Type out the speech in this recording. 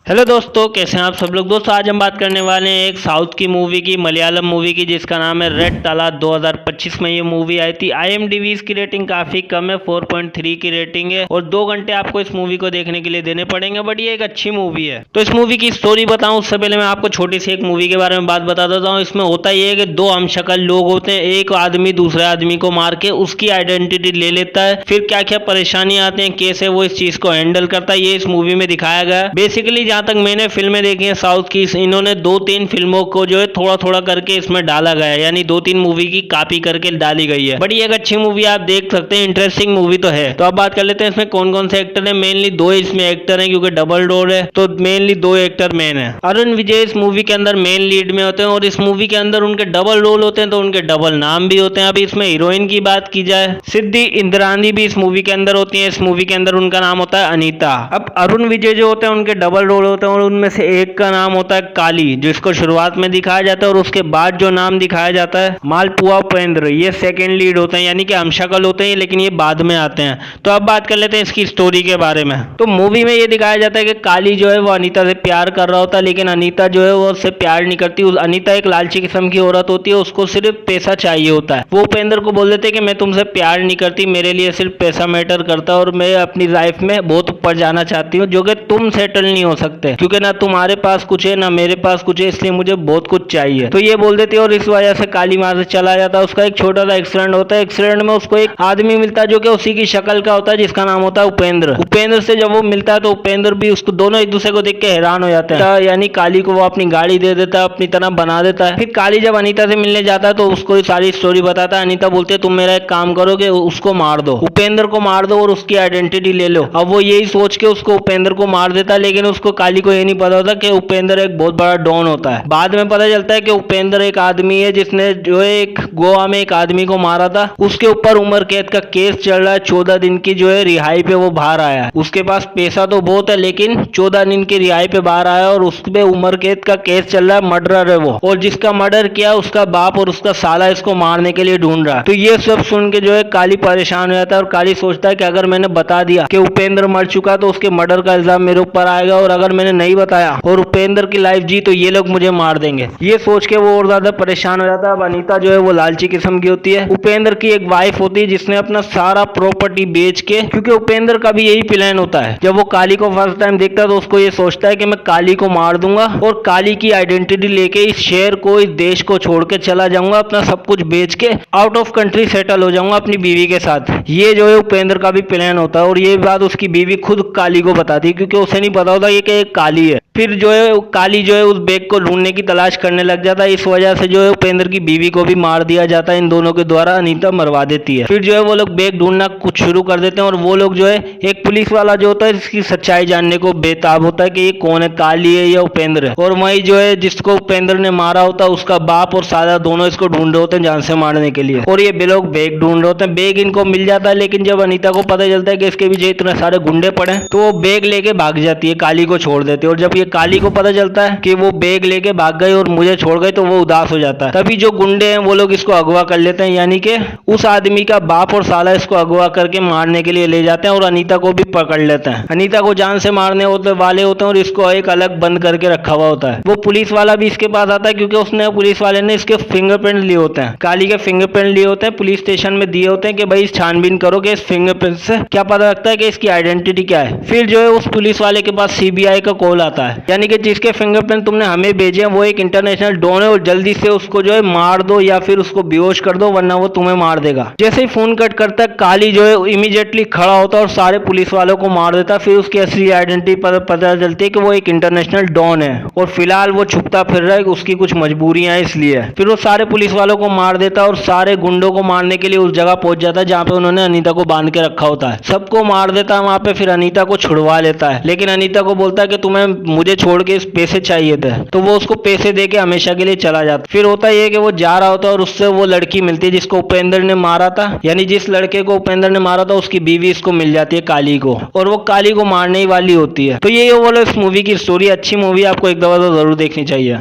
Hello दोस्तों, कैसे हैं आप सब लोग। दोस्तों आज हम बात करने वाले हैं एक साउथ की मूवी की, मलयालम मूवी की, जिसका नाम है रेड ताला। 2025 में ये मूवी आई थी। IMDb इसकी रेटिंग काफ़ी कम है, 4.3 की रेटिंग है और 2 घंटे आपको इस मूवी को देखने के लिए देने पड़ेंगे। बट ये एक अच्छी मूवी है। तो इस मूवी की स्टोरी बताऊं उससे पहले मैं आपको छोटी सी एक मूवी के बारे में बात बता देता हूँ। इसमें होता ये है कि 2 हमशक्ल लोग होते हैं। एक आदमी दूसरे आदमी को मार के उसकी आइडेंटिटी ले लेता है। फिर क्या क्या परेशानी आते हैं, कैसे वो इस चीज को हैंडल करता है, ये इस मूवी में दिखाया गया है। बेसिकली जहां तक मैंने फिल्में देखी हैं साउथ की, इन्होंने 2-3 फिल्मों को जो है थोड़ा थोड़ा करके इसमें डाला गया है, यानी 2-3 मूवी की कॉपी करके डाली गई है। बट ये एक अच्छी मूवी आप देख सकते हैं, इंटरेस्टिंग मूवी तो है। तो अब बात कर लेते हैं इसमें कौन कौन से एक्टर हैं। मेनली 2 इसमें एक्टर हैं क्योंकि डबल रोल है, तो मेनली 2 एक्टर मेन है। अरुण विजय इस मूवी के अंदर मेन लीड में होते हैं और इस मूवी के अंदर उनके डबल रोल होते हैं, तो उनके डबल नाम भी होते हैं। अभी इसमें हीरोइन की बात की जाए, सिद्धि इंद्रानी भी इस मूवी के अंदर होती है। इस मूवी के अंदर उनका नाम होता है अनीता। अब अरुण विजय जो होते हैं उनके डबल रोल होते हैं और उनमें से एक का नाम होता है काली, जिसको शुरुआत में दिखाया जाता है, और उसके बाद जो नाम दिखाया जाता है मालपुआ उपेंद्र, ये सेकेंड लीड होते हैं, यानी कि हमशक्ल होते हैं लेकिन ये बाद में आते हैं। तो अब बात कर लेते हैं इसकी स्टोरी के बारे में। तो मूवी में ये दिखाया जाता है कि काली जो है वो अनीता से प्यार कर रहा होता है, लेकिन अनीता जो है वो उससे प्यार नहीं करती। अनीता एक लालची किस्म की औरत होती है, उसको सिर्फ पैसा चाहिए होता है। वो उपेंद्र को बोल देते हैं कि मैं तुमसे प्यार नहीं करती, मेरे लिए सिर्फ पैसा मैटर करता है और मैं अपनी लाइफ में बहुत ऊपर जाना चाहती हूँ, जो कि तुम सेटल नहीं हो सकते क्योंकि ना तुम्हारे पास कुछ है ना मेरे पास कुछ है, इसलिए मुझे बहुत कुछ चाहिए। तो ये बोल देती है और इस वजह से काली वहां से चला जाता है। उसका एक छोटा सा एक्सीडेंट होता है। एक्सीडेंट में उसको एक आदमी मिलता है जो कि उसी की शक्ल का होता है, जिसका नाम होता है उपेंद्र। उपेंद्र से जब वो मिलता है तो उपेंद्र भी उसको, दोनों एक दूसरे को देख के हैरान हो जाते हैं। यानी काली को वो अपनी गाड़ी दे देता है, अपनी तरह बना देता है। फिर काली जब अनीता से मिलने जाता है तो उसको सारी स्टोरी बताता है। अनीता बोलते है तुम मेरा एक काम करोगे, उसको मार दो, उपेंद्र को मार दो और उसकी आइडेंटिटी ले लो। अब वो यही सोच के उसको उपेंद्र को मार देता है, लेकिन उसको काली को ये नहीं पता होता कि उपेंद्र एक बहुत बड़ा डॉन होता है। बाद में पता चलता है कि उपेंद्र एक आदमी है जिसने जो है एक गोवा में एक आदमी को मारा था। उसके ऊपर उम्र कैद का केस चल रहा है। 14 दिन की जो है रिहाई पे वो बाहर आया है। उसके पास पैसा तो बहुत है लेकिन 14 दिन की रिहाई पे बाहर आया और उस पे उम्र कैद का केस चल रहा है। मर्डरर है वो, और जिसका मर्डर किया उसका बाप और उसका साला इसको मारने के लिए ढूंढ रहा है। तो ये सब सुन के जो है काली परेशान हो जाता है और काली सोचता है कि अगर मैंने बता दिया कि उपेंद्र मर चुका तो उसके मर्डर का इल्जाम मेरे ऊपर आएगा, और अगर मैंने नहीं बताया और उपेंद्र की लाइफ जी तो ये लोग मुझे मार देंगे। ये सोच के वो और ज्यादा परेशान हो जाता है। अब अनीता जो है वो लालची किस्म की होती है। उपेंद्र की एक वाइफ होती है जिसने अपना सारा प्रॉपर्टी बेच के, क्योंकि उपेंद्र का भी यही प्लान होता है, जब वो काली को फर्स्ट टाइम देखता है तो उसको ये सोचता है कि मैं काली को मार दूंगा और काली की आइडेंटिटी लेके इस शहर को, इस देश को छोड़ के चला जाऊंगा, अपना सब कुछ बेच के आउट ऑफ कंट्री सेटल हो जाऊंगा अपनी बीवी के साथ। ये जो है उपेंद्र का भी प्लान होता है और ये बात उसकी बीवी खुद काली को बताती है, क्योंकि उसे नहीं पता होता ये कि एक काली है। फिर जो है काली जो है उस बैग को ढूंढने की तलाश करने लग जाता है। इस वजह से जो है उपेंद्र की बीवी को भी मार दिया जाता है। इन दोनों के द्वारा अनीता मरवा देती है। फिर जो है वो लोग बैग ढूंढना कुछ शुरू कर देते हैं और वो लोग जो है, एक पुलिस वाला जो होता है इसकी सच्चाई जानने को बेताब होता है कि ये कौन है, काली है या उपेंद्र है। और वही जो है जिसको उपेंद्र ने मारा होता है उसका बाप और साला दोनों इसको ढूंढ रहे होते हैं जान से मारने के लिए, और ये लोग बैग ढूंढ रहे होते हैं। बैग इनको मिल जाता है, लेकिन जब अनीता को पता चलता है कि इसके पीछे इतने सारे गुंडे पड़े तो वो बैग लेके भाग जाती है, काली को छोड़ देती है। और जब ये काली को पता चलता है कि वो बैग लेके भाग गए और मुझे छोड़ गए तो वो उदास हो जाता है। तभी जो गुंडे हैं वो लोग इसको अगवा कर लेते हैं, यानी कि उस आदमी का बाप और साला इसको अगवा करके मारने के लिए ले जाते हैं और अनीता को भी पकड़ लेते हैं। अनीता को जान से मारने वाले होते हैं और इसको एक अलग बंद करके रखा हुआ होता है। वो पुलिस वाला भी इसके पास आता है क्योंकि उसने, पुलिस वाले ने इसके फिंगरप्रिंट लिए होते हैं, काली के फिंगरप्रिंट लिए होते हैं, पुलिस स्टेशन में दिए होते हैं कि भाई छानबीन करो कि इस फिंगरप्रिंट से क्या पता लगता है कि इसकी आइडेंटिटी क्या है। फिर जो है उस पुलिस वाले के पास CBI का कॉल आता है, यानी कि जिसके फिंगरप्रिंट तुमने हमें भेजे हैं वो एक इंटरनेशनल डॉन है और जल्दी से उसको जो है मार दो या फिर उसको बेहोश कर दो वरना वो तुम्हें मार देगा। जैसे ही फोन कट करता है काली जो है इमीडिएटली खड़ा होता है और सारे पुलिस वालों को मार देता है। फिर उसकी असली आइडेंटिटी पता चलती है कि वो एक इंटरनेशनल डॉन है और फिलहाल वो छुपता फिर रहा है, उसकी कुछ मजबूरियां हैं इसलिए। फिर वो सारे पुलिस वालों को मार देता है और सारे गुंडों को मारने के लिए उस जगह पहुंच जाता है जहाँ पे उन्होंने अनीता को बांध के रखा होता है। सबको मार देता है वहां पे, फिर अनीता को छुड़वा लेता है, लेकिन अनीता को बोलता है कि तुम्हें मुझे छोड़ के पैसे चाहिए थे, तो वो उसको पैसे दे के हमेशा के लिए चला जाता। फिर होता ये कि वो जा रहा होता है और उससे वो लड़की मिलती है जिसको उपेंद्र ने मारा था, यानी जिस लड़के को उपेंद्र ने मारा था उसकी बीवी इसको मिल जाती है काली को, और वो काली को मारने ही वाली होती है। तो ये बोलो इस मूवी की स्टोरी। अच्छी मूवी, आपको एक दफा तो जरूर देखनी चाहिए।